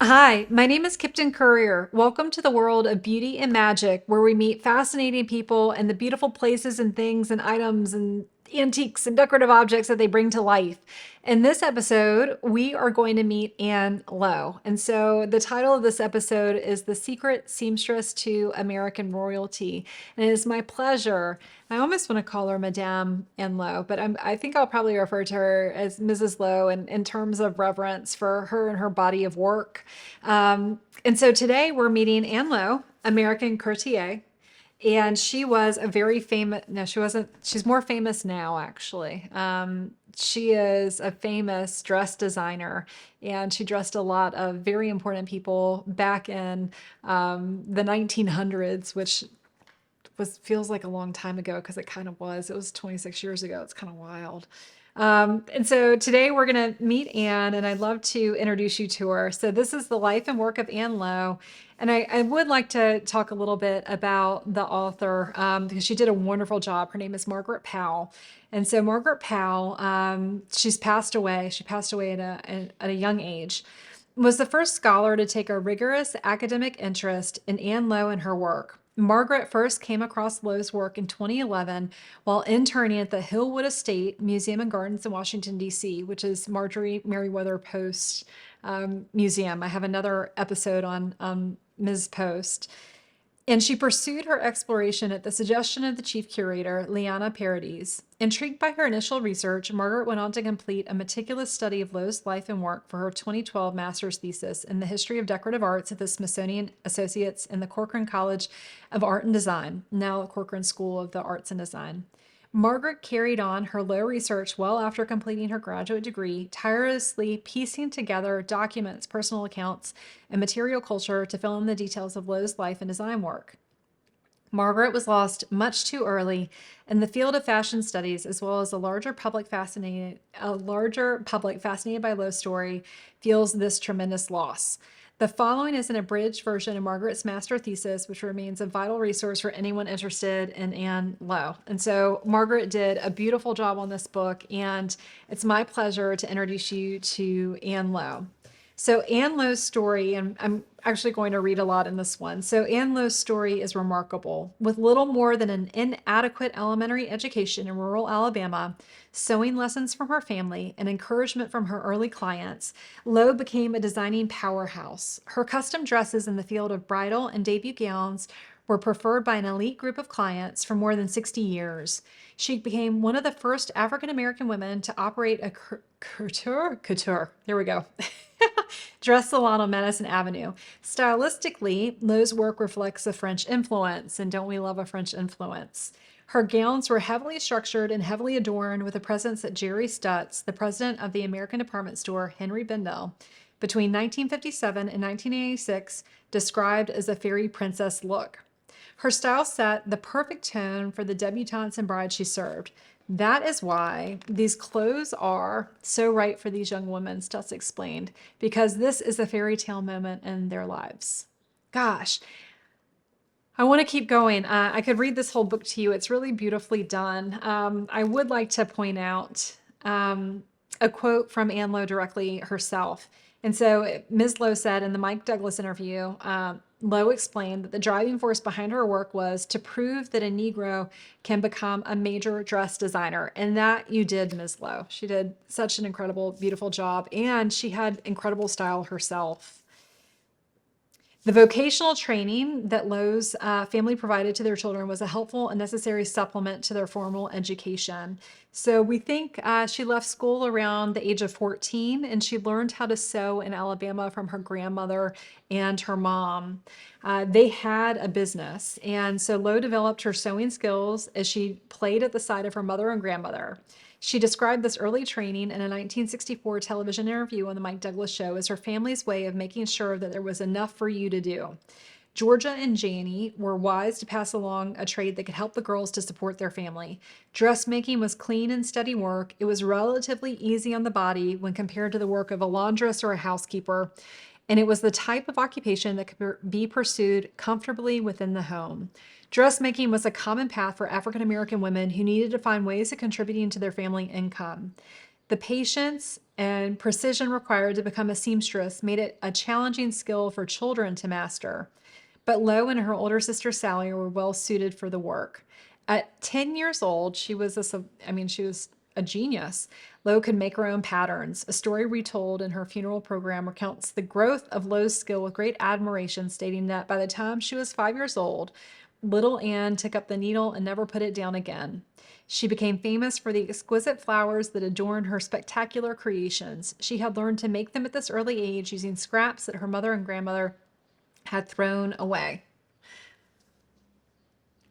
Hi, my name is Kipton Courier. Welcome to the world of beauty and magic, where we meet fascinating people and the beautiful places and things and items and antiques and decorative objects that they bring to life. In this episode, we are going to meet Ann Lowe. And so the title of this episode is The Secret Seamstress to American Royalty. And it is my pleasure. I almost want to call her Madame Ann Lowe, but I think I'll probably refer to her as Mrs. Lowe in terms of reverence for her and her body of work. And so today we're meeting Ann Lowe, American courtier. And she was a very famous, no, she wasn't, she's more famous now, actually. She is a famous dress designer, and she dressed a lot of very important people back in the 1900s, which feels like a long time ago because it kind of was. It was 26 years ago. It's kind of wild. And so today we're going to meet Ann, and I'd love to introduce you to her. So this is the life and work of Ann Lowe. And I would like to talk a little bit about the author because she did a wonderful job. Her name is Margaret Powell. And so Margaret Powell, she's passed away. She passed away at a young age. Was the first scholar to take a rigorous academic interest in Ann Lowe and her work. Margaret first came across Lowe's work in 2011 while interning at the Hillwood Estate Museum and Gardens in Washington, D.C., which is Marjorie Merriweather Post's museum. I have another episode on Ms. Post. And she pursued her exploration at the suggestion of the chief curator, Liana Paradis. Intrigued by her initial research, Margaret went on to complete a meticulous study of Lowe's life and work for her 2012 master's thesis in the history of decorative arts at the Smithsonian Associates in the Corcoran College of Art and Design, now the Corcoran School of the Arts and Design. Margaret carried on her Lowe research well after completing her graduate degree, tirelessly piecing together documents, personal accounts, and material culture to fill in the details of Lowe's life and design work. Margaret was lost much too early in the field of fashion studies, as well as a larger public fascinated by Lowe's story feels this tremendous loss. The following is an abridged version of Margaret's master thesis, which remains a vital resource for anyone interested in Ann Lowe. And so Margaret did a beautiful job on this book, and it's my pleasure to introduce you to Ann Lowe. So Ann Lowe's story, and I'm actually going to read a lot in this one. So Ann Lowe's story is remarkable. With little more than an inadequate elementary education in rural Alabama, sewing lessons from her family, and encouragement from her early clients, Lowe became a designing powerhouse. Her custom dresses in the field of bridal and debut gowns were preferred by an elite group of clients for more than 60 years. She became one of the first African-American women to operate a couture, there we go, dress salon on Madison Avenue. Stylistically, Lowe's work reflects a French influence, and don't we love a French influence? Her gowns were heavily structured and heavily adorned with a presence that Jerry Stutz, the president of the American department store Henry Bendel, between 1957 and 1986, described as a fairy princess look. Her style set the perfect tone for the debutantes and brides she served. That is why these clothes are so right for these young women, Stutz explained, because this is a fairy tale moment in their lives. Gosh, I want to keep going. I could read this whole book to you. It's really beautifully done. I would like to point out a quote from Ann Lowe directly herself. And so Ms. Lowe said in the Mike Douglas interview, Lowe explained that the driving force behind her work was to prove that a Negro can become a major dress designer. And that you did, Ms. Lowe. She did such an incredible, beautiful job, and she had incredible style herself. The vocational training that Lowe's family provided to their children was a helpful and necessary supplement to their formal education. So we think she left school around the age of 14, and she learned how to sew in Alabama from her grandmother and her mom. They had a business, and so Lowe developed her sewing skills as she played at the side of her mother and grandmother. She described this early training in a 1964 television interview on the Mike Douglas Show as her family's way of making sure that there was enough for you to do. Georgia and Janie were wise to pass along a trade that could help the girls to support their family. Dressmaking was clean and steady work. It was relatively easy on the body when compared to the work of a laundress or a housekeeper, and it was the type of occupation that could be pursued comfortably within the home. Dressmaking was a common path for African American women who needed to find ways of contributing to their family income. The patience and precision required to become a seamstress made it a challenging skill for children to master. But Lowe and her older sister Sally were well suited for the work. At 10 years old, she was a genius. Lowe could make her own patterns. A story retold in her funeral program recounts the growth of Lowe's skill with great admiration, stating that by the time she was 5 years old, little Anne took up the needle and never put it down again. She became famous for the exquisite flowers that adorned her spectacular creations. She had learned to make them at this early age using scraps that her mother and grandmother had thrown away.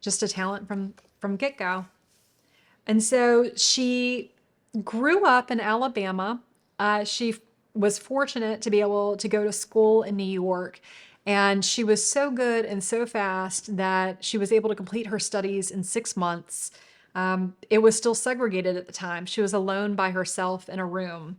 Just a talent from get-go. And so she grew up in Alabama. She was fortunate to be able to go to school in New York. And she was so good and so fast that she was able to complete her studies in 6 months. It was still segregated at the time. She was alone by herself in a room.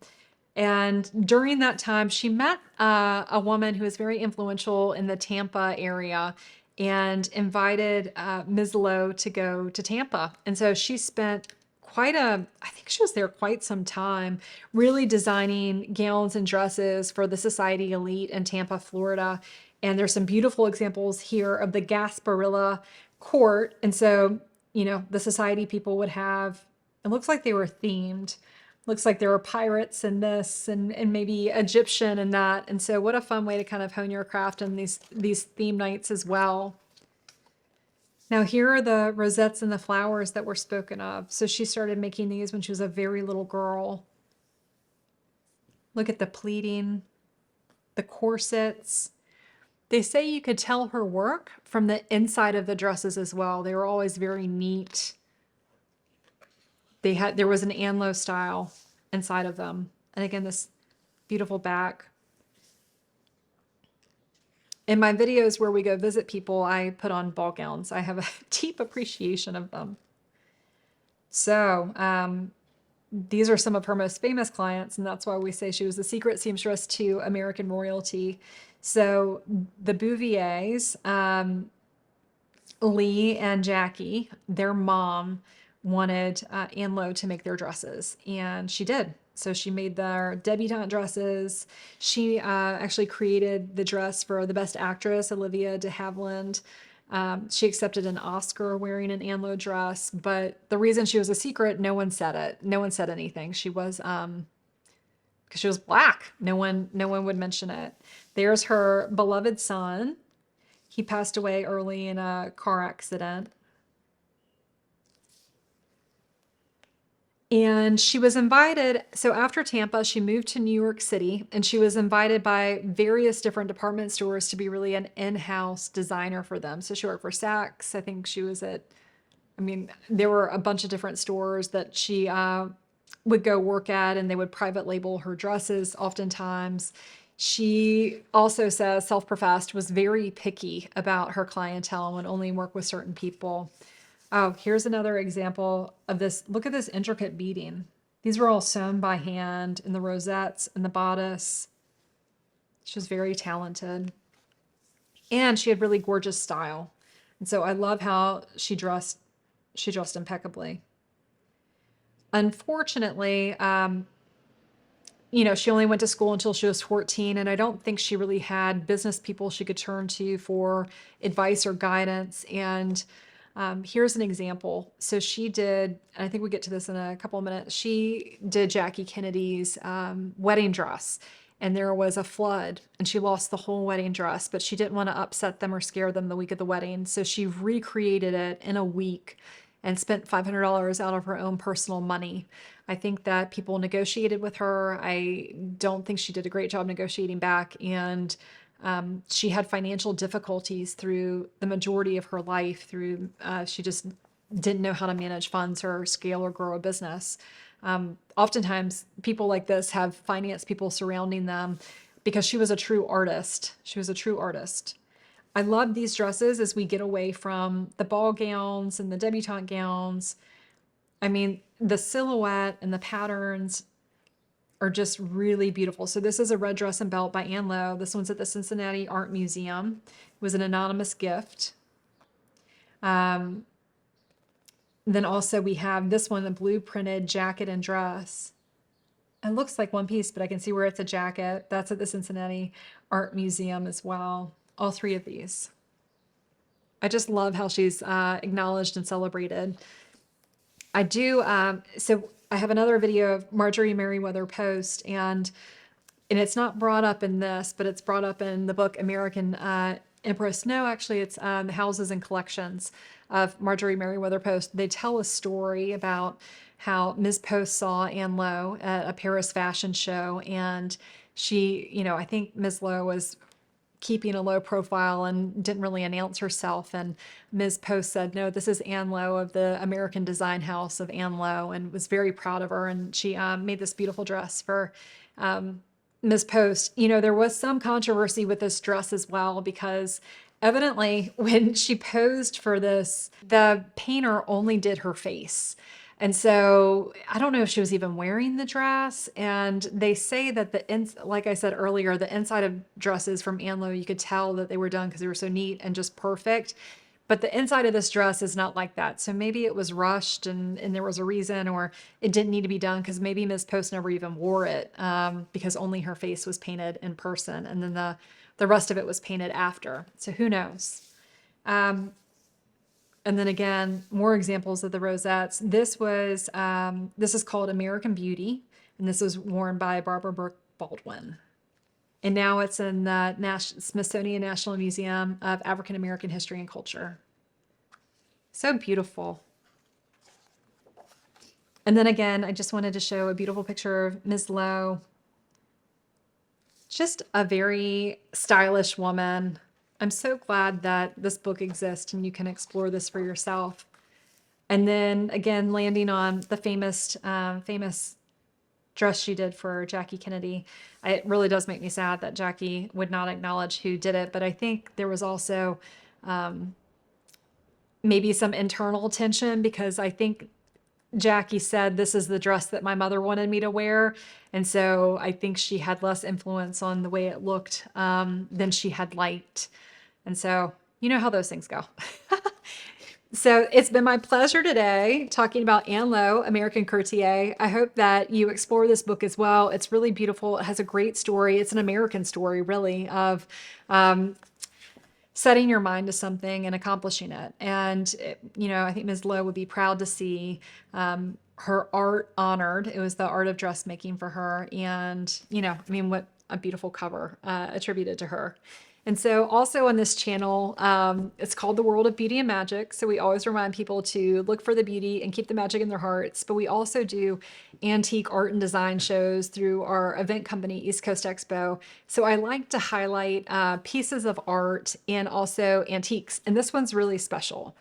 And during that time, she met a woman who was very influential in the Tampa area and invited Ms. Lowe to go to Tampa. And so she spent I think she was there quite some time, really designing gowns and dresses for the society elite in Tampa, Florida. And there's some beautiful examples here of the Gasparilla court. And so, the society people would have, it looks like they were themed. Looks like there were pirates in this and maybe Egyptian and that. And so what a fun way to kind of hone your craft in these theme nights as well. Now here are the rosettes and the flowers that were spoken of. So she started making these when she was a very little girl. Look at the pleating, the corsets. They say you could tell her work from the inside of the dresses as well. They were always very neat. There was an Ann Lowe style inside of them. And again, this beautiful back. In my videos where we go visit people, I put on ball gowns. I have a deep appreciation of them. So these are some of her most famous clients, and that's why we say she was the secret seamstress to American royalty. So the Bouviers, Lee and Jackie, their mom, wanted Ann Lowe to make their dresses, and she did. So she made their debutante dresses. She actually created the dress for the Best Actress, Olivia de Havilland. She accepted an Oscar wearing an Ann Lowe dress, but the reason she was a secret, no one said it. No one said anything. She was because she was Black. No one would mention it. There's her beloved son. He passed away early in a car accident. And she was invited. So after Tampa, she moved to New York City, and she was invited by various different department stores to be really an in-house designer for them. So she worked for Saks. I think she was there were a bunch of different stores that she would go work at, and they would private label her dresses oftentimes. She also says, self-professed, was very picky about her clientele and would only work with certain people. Oh, here's another example of this. Look at this intricate beading. These were all sewn by hand in the rosettes and the bodice. She was very talented. And she had really gorgeous style. And so I love how she dressed impeccably. Unfortunately, she only went to school until she was 14, and I don't think she really had business people she could turn to for advice or guidance. And here's an example. So she did, and I think we get to this in a couple of minutes, she did Jackie Kennedy's wedding dress, and there was a flood, and she lost the whole wedding dress, but she didn't want to upset them or scare them the week of the wedding. So she recreated it in a week and spent $500 out of her own personal money. I think that people negotiated with her. I don't think she did a great job negotiating back, and she had financial difficulties through the majority of her life. She just didn't know how to manage funds or scale or grow a business. Oftentimes, people like this have finance people surrounding them because she was a true artist. She was a true artist. I love these dresses as we get away from the ball gowns and the debutante gowns. I mean, the silhouette and the patterns are just really beautiful. So this is a red dress and belt by Ann Lowe. This one's at the Cincinnati Art Museum. It was an anonymous gift. Then also we have this one, the blue printed jacket and dress. It looks like one piece, but I can see where it's a jacket. That's at the Cincinnati Art Museum as well. All three of these. I just love how she's acknowledged and celebrated. I do, so I have another video of Marjorie Merriweather Post, and it's not brought up in this, but it's brought up in the book American Empress. No, actually, it's the Houses and Collections of Marjorie Merriweather Post. They tell a story about how Ms. Post saw Ann Lowe at a Paris fashion show, and she, I think Ms. Lowe was keeping a low profile and didn't really announce herself. And Ms. Post said, no, this is Ann Lowe of the American Design House of Ann Lowe, and was very proud of her. And she made this beautiful dress for Ms. Post. There was some controversy with this dress as well, because evidently when she posed for this, the painter only did her face. And so I don't know if she was even wearing the dress. And they say that like I said earlier, the inside of dresses from Ann Lowe, you could tell that they were done because they were so neat and just perfect. But the inside of this dress is not like that. So maybe it was rushed and there was a reason, or it didn't need to be done because maybe Ms. Post never even wore it because only her face was painted in person. And then the rest of it was painted after. So who knows? And then again, more examples of the rosettes. This is called American Beauty, and this was worn by Barbara Burke Baldwin. And now it's in the Smithsonian National Museum of African American History and Culture. So beautiful. And then again, I just wanted to show a beautiful picture of Ms. Lowe. Just a very stylish woman. I'm so glad that this book exists and you can explore this for yourself. And then again, landing on the famous dress she did for Jackie Kennedy. It really does make me sad that Jackie would not acknowledge who did it, but I think there was also maybe some internal tension, because I think Jackie said, this is the dress that my mother wanted me to wear. And so I think she had less influence on the way it looked than she had liked. And so you know how those things go. So it's been my pleasure today talking about Ann Lowe, American Couturier. I hope that you explore this book as well. It's really beautiful. It has a great story. It's an American story, really, of setting your mind to something and accomplishing it. And, I think Ms. Lowe would be proud to see her art honored. It was the art of dressmaking for her. And, what a beautiful cover attributed to her. And so also on this channel, it's called The World of Beauty and Magic. So we always remind people to look for the beauty and keep the magic in their hearts. But we also do antique art and design shows through our event company, East Coast Expo. So I like to highlight pieces of art and also antiques. And this one's really special.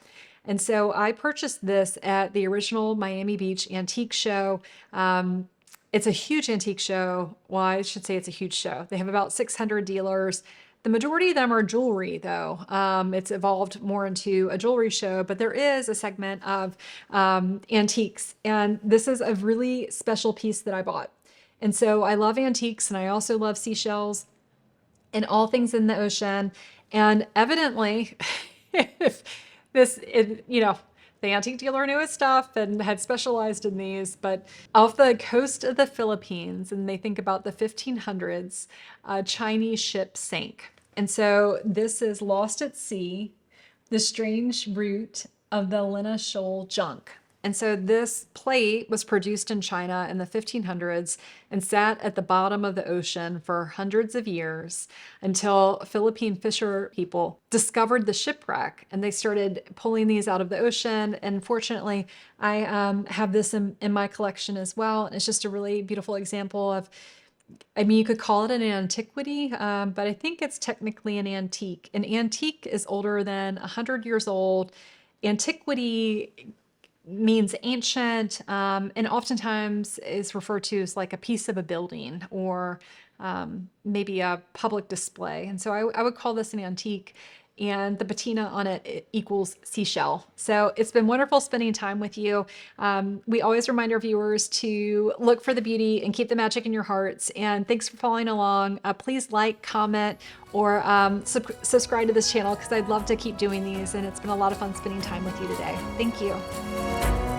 And so I purchased this at the original Miami Beach Antique Show. It's a huge antique show. Well, I should say it's a huge show. They have about 600 dealers. The majority of them are jewelry, though. It's evolved more into a jewelry show, but there is a segment of antiques. And this is a really special piece that I bought. And so I love antiques, and I also love seashells and all things in the ocean. And evidently, the antique dealer knew his stuff and had specialized in these, but off the coast of the Philippines, and they think about the 1500s, a Chinese ship sank. And so this is Lost at Sea, the strange route of the Lena Shoal junk. And so this plate was produced in China in the 1500s and sat at the bottom of the ocean for hundreds of years until Philippine fisher people discovered the shipwreck, and they started pulling these out of the ocean. And fortunately, I have this in my collection as well. It's just a really beautiful example of, you could call it an antiquity, but I think it's technically an antique. An antique is older than 100 years old. Antiquity means ancient, and oftentimes is referred to as like a piece of a building or maybe a public display. And so I would call this an antique, and the patina on it equals seashell. So it's been wonderful spending time with you. We always remind our viewers to look for the beauty and keep the magic in your hearts. And thanks for following along. Please like, comment, or subscribe to this channel, because I'd love to keep doing these. And it's been a lot of fun spending time with you today. Thank you.